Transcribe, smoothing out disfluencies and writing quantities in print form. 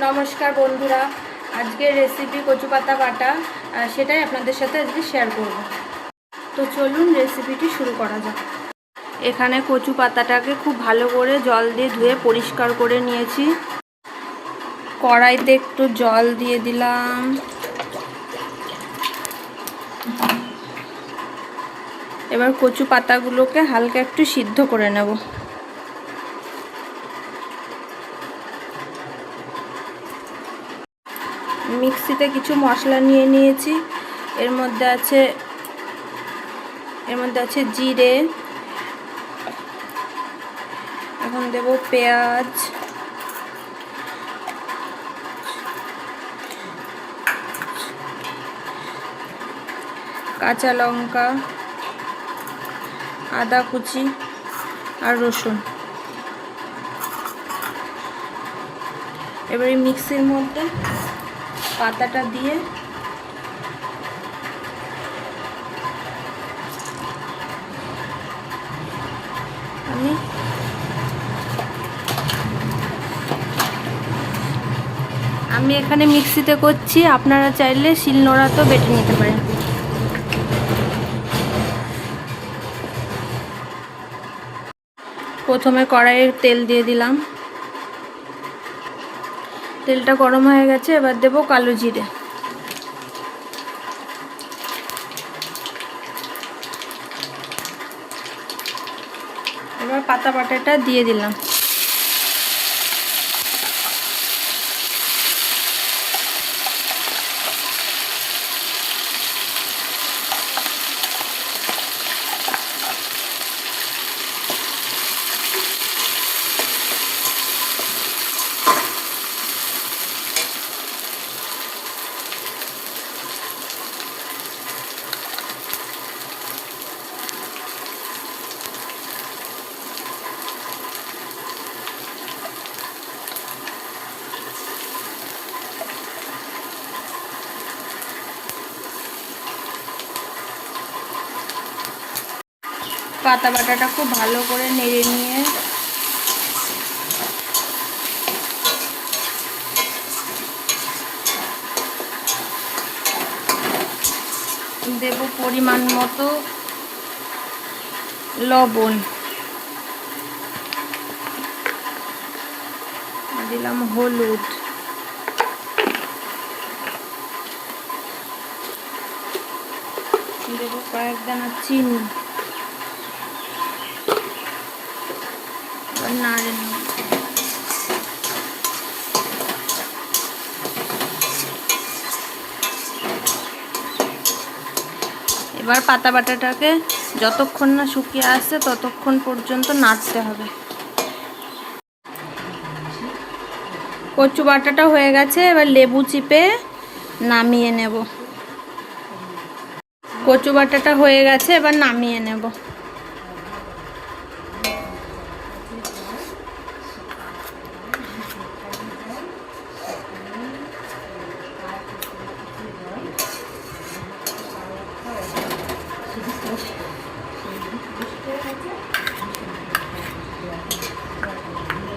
নমস্কার বন্ধুরা, আজকের রেসিপি কচু পাতা বাটা, সেটাই আপনাদের সাথে আজকে শেয়ার করব। তো চলুন রেসিপিটি শুরু করা যাক। এখানে কচু পাতাটাকে খুব ভালো করে জল দিয়ে ধুয়ে পরিষ্কার করে নিয়েছি। কড়াইতে একটু জল দিয়ে দিলাম। এবার কচু পাতাগুলোকে হালকা একটু সিদ্ধ করে নেব। মিক্সিতে কিছু মশলা নিয়ে নিয়েছি। এর মধ্যে আছে জিরে, এখন দেব পেঁয়াজ, কাঁচা লঙ্কা, আদা কুচি আর রসুন। এবারে মিক্সির মধ্যে পাতাটা দিয়ে আমি এখানে মিক্সিতে করছি, আপনারা চাইলে শিলনোড়াতেও বেটে নিতে পারেন। প্রথমে কড়াইয়ে তেল দিয়ে দিলাম। তেলটা গরম হয়ে গেছে, এবার দেব কালো জিরে। এবার পাতা বাটাটা দিয়ে দিলাম। পাতা বাটাটা খুব ভালো করে নেড়ে নিয়ে দেব পরিমাণ মতো লবণ, দিলাম হলুদ, দেব কয়েক দানা চিনি, নাড়ে নেব। এবার পাতা বাটাটাকে যতক্ষণ না শুকিয়ে আসছে ততক্ষণ পর্যন্ত নাড়তে হবে। কচু বাটাটা হয়ে গেছে, এবার লেবু চিপে নামিয়ে নেব। কচু বাটাটা হয়ে গেছে, এবার নামিয়ে নেব।